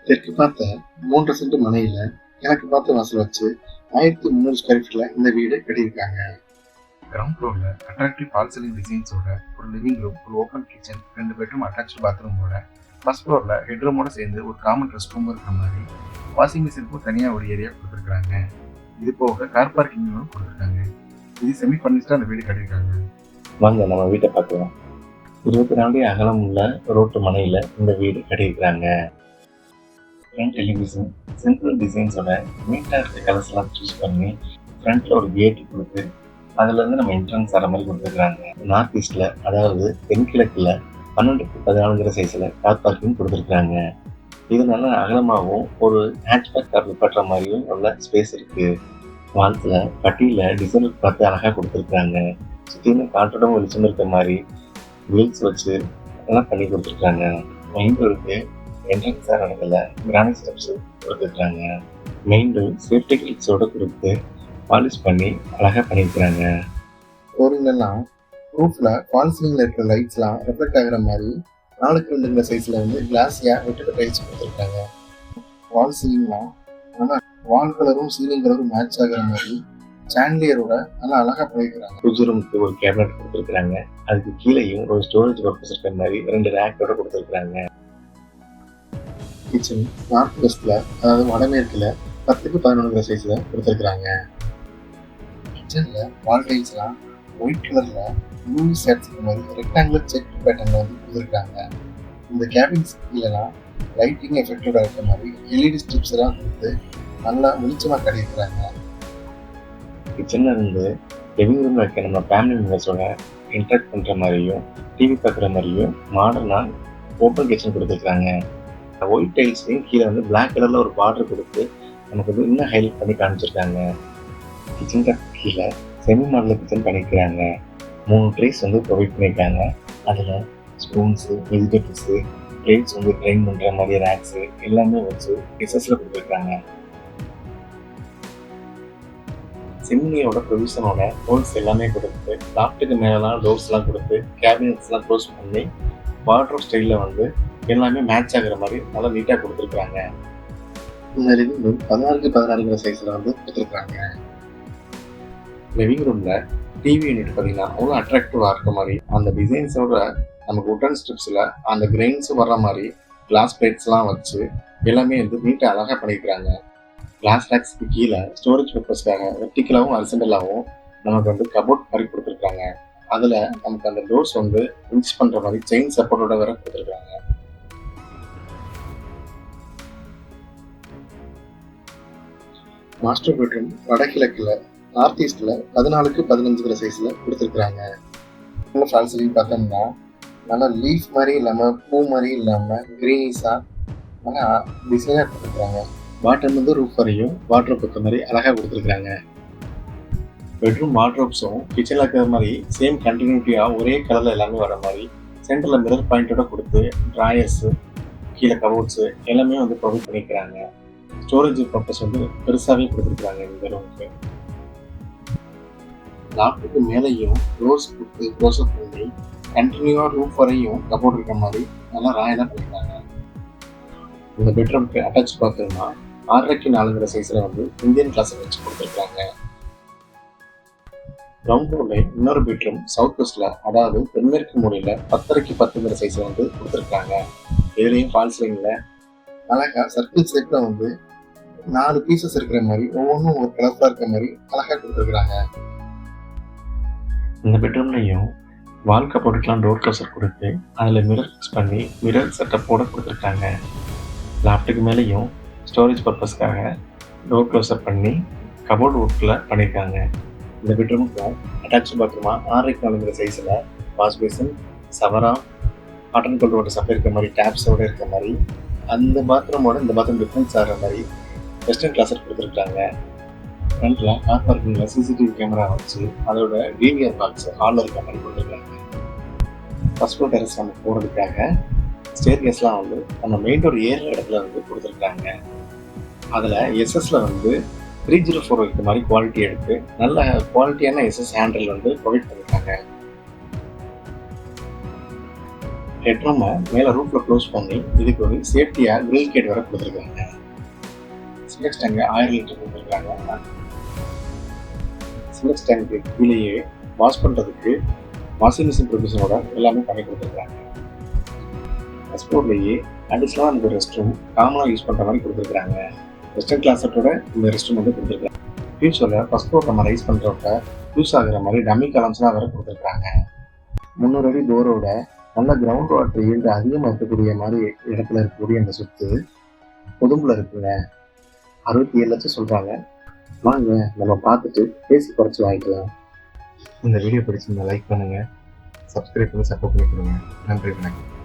தெற்கு பார்த்த 3 சென்ட் மனையில கிழக்கு பார்த்த வாசல் வச்சு 1300 ஸ்கொயர் ஃபீட்ல இந்த வீடு கட்டியிருக்காங்க. கிரவுண்ட் ஃப்ளோர்ல அட்ராக்டிவ் ஃபால் சீலிங் டிசைன்ஸோட ஒரு லிவிங் ரூம், ஒரு ஓப்பன் கிச்சன், 2 பெட்ரூம் அட்டாச் பாத்ரூமோட ஃபர்ஸ்ட் ஃப்ளோர்ல ஹெட்ரூமோட சேர்ந்து ஒரு காமன் ரெஸ்ட் ரூம் இருக்கிற மாதிரி வாஷிங் மிஷினுக்கும் தனியாக ஒரு ஏரியா கொடுத்துருக்காங்க. இது போக கார் பார்க்கிங்கும் கொடுத்துருக்காங்க. இது செமி ஃபர்னிஷ்டாக அந்த வீடு கட்டியிருக்காங்க. வாங்க நம்ம வீட்டை பார்க்கலாம். 24 அகலம் உள்ள ரோட்டு மனையில் இந்த வீடு கட்டியிருக்கிறாங்க. ஃப்ரண்ட் டெலிவிஷன் சிம்பிள் டிசைன்ஸோட நீட்டாக இருக்க கலர்ஸ்லாம் சூஸ் பண்ணி ஃப்ரண்ட்டில் ஒரு கேட்டு கொடுத்து அதுலேருந்து நம்ம என்ட்ரன்ஸ் வர மாதிரி கொடுத்துருக்குறாங்க. நார்த் ஈஸ்டில், அதாவது தென்கிழக்கில் 12x14 சைஸில் கார் பார்க்கிங் கொடுத்துருக்குறாங்க. இது நல்ல அகலமாகவும் ஒரு ஹேட்ச்பேக் கார் நிப்பாட்டுற மாதிரியும் உள்ள ஸ்பேஸ் இருக்குது. வால்ஸில் பட்டியில் டிசைன் பார்த்து அழகாக கொடுத்துருக்குறாங்க. சுற்றியுமே காற்றோட வெளிச்சம் இருக்கிற மாதிரி வீல்ஸ் வச்சு எல்லாம் பண்ணி கொடுத்துருக்காங்க. மெயின் டோருக்கு என்ட்ரன்ஸாக நடக்கல கிரானைட் ஸ்டெப்ஸு கொடுத்துருக்காங்க. மெயின் டோர் சேஃப்டி கிளிக்ஸோடு கொடுத்து பாலிஷ் பண்ணி அழகாக பண்ணியிருக்கிறாங்க. ஃப்ளோரிங்லாம் ரூஃபில் ஃபால் சீலிங்கில் இருக்கிற லைட்ஸ்லாம் ரெஃப்ளெக்ட் ஆகிற மாதிரி 4x2 சைஸில் வந்து கிளாஸியாக விட்டு டைல்ஸ் கொடுத்துருக்காங்க. வால் சீலிங்லாம் நல்லா வால் கலரும் சீலிங் கலரும் மேட்ச் ஆகிற மாதிரி சாண்டியரோட நல்லா அழகாக பண்ணியிருக்கிறாங்க. பூஜை ரூமுக்கு ஒரு கேபினட் கொடுத்துருக்குறாங்க. அதுக்கு கீழேயும் ஒரு ஸ்டோரேஜ் பர்பஸ் இருக்கிற மாதிரி 2 ரேக்கோட கொடுத்துருக்குறாங்க. கிச்சன் நார்த் வெஸ்ட்ல, அதாவது வடமேற்குல 10x11 சைஸ்ல கொடுத்துருக்குறாங்க. கிச்சன்ல வால் டைல்ஸ்லாம் ஒயிட் கலர்ல ப்ளூ ஷேட்ஸ் மாதிரி ரெக்டாங்குலர் செக் பேட்டர்ன்ல வந்து கொடுத்துருக்காங்க. இந்த கேபின்ஸ் கீழலாம் லைட்டிங் எஃபெக்டோட இருக்கிற மாதிரி எல்இடி ஸ்ட்ரிப்ஸ் எல்லாம் கொடுத்து நல்லா வெளிச்சமாக கட்டியிருக்கிறாங்க. கிச்சன்ல இருந்து லிவிங் ரூம்ல இருக்க நம்ம ஃபேமிலி மெம்பர்ஸோட இன்ட்ராக்ட் பண்ற மாதிரியும் டிவி பார்க்குற மாதிரியும் மாடர்னா ஓப்பன் கிச்சன் கொடுத்துருக்காங்க. ஒயிட் டைல்ஸ்லையும் கீழே வந்து பிளாக் கலர்ல ஒரு பார்டர் கொடுத்து நமக்கு வந்து இன்னும் ஹைலைட் பண்ணி காமிச்சிருக்காங்க. கிச்சனுக்கு கீழே செமி மாடல் கிச்சன் பண்ணியிருக்கிறாங்க. 3 ட்ரேஸ் வந்து ப்ரொவைட் பண்ணியிருக்காங்க. அதில் ஸ்பூன்ஸு, வெஜிடபிள்ஸு, பிளேட்ஸ் வந்து ட்ரைன் பண்ணுற மாதிரி ரேக்ஸு எல்லாமே வச்சு எஸ்எஸ்ல கொடுத்துருக்காங்க. சிம்னியோட ப்ரொவிஷனோட ஹோல்ஸ் எல்லாமே கொடுத்து லாஃப்ட்டுக்கு மேலாம் டோர்ஸ்லாம் கொடுத்து கேபினட்ஸ்லாம் க்ளோஸ் பண்ணி வார்ட்ரோப் ஸ்டைலில் வந்து எல்லாமே மேட்ச் ஆகிற மாதிரி நல்லா நீட்டாக கொடுத்துருக்காங்க. இந்த லிவிங் ரூம் 16x16 சைஸில் வந்து கொடுத்துருக்காங்க. லிவிங் ரூமில் டிவி யூனிட் பார்த்தீங்கன்னா அவ்வளோ அட்ராக்டிவாக இருக்க மாதிரி அந்த டிசைன்ஸோட நமக்கு உட்டன் ஸ்ட்ரிப்ஸில் அந்த கிரெயின்ஸும் வர்ற மாதிரி கிளாஸ் பிளேட்ஸ்லாம் வச்சு எல்லாமே வந்து நீட்டாக அழகாக பண்ணியிருக்கிறாங்க. கிளாஸ் ரேக்ஸ்க்கு கீழே ஸ்டோரேஜ் பர்பஸ்க்காக வெர்டிக்கலாகவும் ஹரிசாண்டலாகவும் நமக்கு வந்து கபோர்ட் மாதிரி கொடுத்துருக்காங்க. அதில் நமக்கு அந்த டோர்ஸ் வந்து ஃபிக்ஸ் பண்ணுற மாதிரி செயின் சப்போர்ட்டோட வேற கொடுத்துருக்காங்க. மாஸ்டர் பெட்ரூம் வடகிழக்கில் நார்த் ஈஸ்டில் 14x15 சைஸில் கொடுத்துருக்குறாங்க. ஃபால் சீலிங் பார்த்தோம்னா நல்லா லீஃப் மாதிரி இல்லாமல் பூ மாதிரி இல்லாமல் க்ரீனிஸாக நல்லா டிசைனாக கொடுத்துருக்குறாங்க. பாட்டம் வந்து ரூஃப் வரையும் வாட்ரோப் இருக்கிற மாதிரி அழகாக கொடுத்துருக்குறாங்க. பெட்ரூம் வாட்ரோப்ஸும் கிச்சனில் இருக்கிற மாதிரி சேம் கண்டினியூட்டியாக ஒரே கலரில் எல்லாமே வர மாதிரி சென்டரில் மிரர் பாயிண்டோட கொடுத்து ட்ராயர்ஸு, கீழே கபோர்ட்ஸு எல்லாமே வந்து ப்ரொவைட் பண்ணியிருக்கிறாங்க. ஸ்டோரேஜ் பர்பஸ் வந்து பெருசாகவே கொடுத்துருக்குறாங்க இந்த ரூமுக்கு. லாஃப்ட்டுக்கு மேலேயும் டோர்ஸ் கொடுத்து க்ளோஸ்அப் பண்ணி கண்டினியூவாக ரூஃப் வரையும் கபோர்ட் இருக்கிற மாதிரி நல்லா ராயலாக பண்ணியிருக்காங்க. இந்த பெட்ரூமுக்கு அட்டாச் பார்த்தோம்னா 6x4 சைஸில் வந்து இந்தியன் கிளாஸ் வச்சு கொடுத்துருக்காங்க. கிரவுண்ட் ஃப்ளோர்ல இன்னொரு பெட்ரூம் சவுத் வெஸ்ட்ல, அதாவது தென்மேற்கு மூலையில் 10x10 சைஸில் வந்து கொடுத்துருக்காங்க. இதுலேயும் ஃபால் சீலிங்கில் அழகாக சர்க்கிள் ஷேப்பில் வந்து 4 பீசஸ் இருக்கிற மாதிரி ஒவ்வொன்றும் ஒரு கலர்ஃபுல்லாக இருக்கிற மாதிரி அழகாக கொடுத்துருக்குறாங்க. இந்த பெட்ரூம்லையும் வால் கபோர்டுக்கெலாம் டோர் க்ளோசர் கொடுத்து அதில் மிரர் ஃபிக்ஸ் பண்ணி மிரர் செட்டப்போட கொடுத்துருக்காங்க. லாஃப்ட்டுக்கு மேலேயும் ஸ்டோரேஜ் பர்பஸ்க்காக டோர் க்ளோசர் பண்ணி கபோர்டு ஒர்க்கில் பண்ணியிருக்காங்க. இந்த பெட்ரூமுக்கு அட்டாச் பாத்ரூமாக 6x4 சைஸில் வாஷ் பேசின், சவரா, காட்டன் கோல்டு வாட்டர் சப்ளை இருக்கிற மாதிரி டேப்ஸோடு இருக்கிற மாதிரி அந்த பாத்ரூமோட இந்த பாத்ரூம் டிஃப்ரென்ஸ் ஆகிற மாதிரி வெஸ்டர்ன் கிளாஸர் கொடுத்துருக்காங்க. ஃப்ரண்ட்டில் கார் பார்க்கிங்கில் சிசிடிவி கேமரா வச்சு அதோட டிவிஆர் பாக்ஸ் ஹாலில் இருக்க மாதிரி கொடுத்துருக்காங்க. ஃபர்ஸ்ட் ஃப்ளோர் டெரஸ் நம்ம போகிறதுக்காக ஸ்டேர் கேஸ்லாம் வந்து நம்ம மெயின் டோர் ஏறுற இடத்துல வந்து கொடுத்துருக்காங்க. அதில் எஸ்எஸ்ல வந்து 304 இருக்கிற மாதிரி குவாலிட்டி எடுத்து நல்ல குவாலிட்டியான எஸ்எஸ் ஹேண்டில் வந்து ப்ரொவைட் பண்ணியிருக்காங்க. ஹெட்ரூமை மேலே ரூஃபில் க்ளோஸ் பண்ணி இதுக்கு ஒரு சேஃப்டியாக கிரில் கேட் வர கொடுத்துருக்காங்க. சின்டெக்ஸ் டேங்க் 1000 லிட்டர் கொடுத்துருக்காங்க. சின்டெக்ஸ் டேங்க்கு கீழேயே வாஷ் பண்ணுறதுக்கு வாஷிங் மிஷின் ப்ரொவிஷனோட எல்லாமே பண்ணி கொடுத்துருக்காங்க. ஃபர்ஸ்ட் ஃப்ளோர்லேயே அடிஷ்னலாக அந்த ரெஸ்ட் ரூம் காமனாக யூஸ் பண்ணுற மாதிரி கொடுத்துருக்காங்க. வெஸ்டர்ன் கிளாஸட்டோட இந்த ரெஸ்ட் ரூம் வந்து கொடுத்துருக்காங்க. ஃபியூச்சரில் ஃபர்ஸ்ட் ஃப்ளோர் நம்ம ரைஸ் பண்ணுறப்ப யூஸ் ஆகுற மாதிரி டம்மி கலம்ஸ்லாம் வேறு கொடுத்துருக்காங்க. 300 அடி டோரோட நல்ல கிரவுண்ட் வாட்டர் ஈல்டு அதிகமாக இருக்கக்கூடிய மாதிரி இடத்துல இருக்கக்கூடிய அந்த சொத்து பொதும்பில் இருக்குங்க. 67 லட்சம் சொல்கிறாங்க. வாங்க நம்ம பார்த்துட்டு பேசி குறைச்சி வாங்கிக்கலாம். இந்த வீடியோ பிடிச்சிருந்தா லைக் பண்ணுங்கள், சப்ஸ்கிரைப் பண்ணி சப்போர்ட் பண்ணி கொடுங்க. நன்றி, வணக்கம்.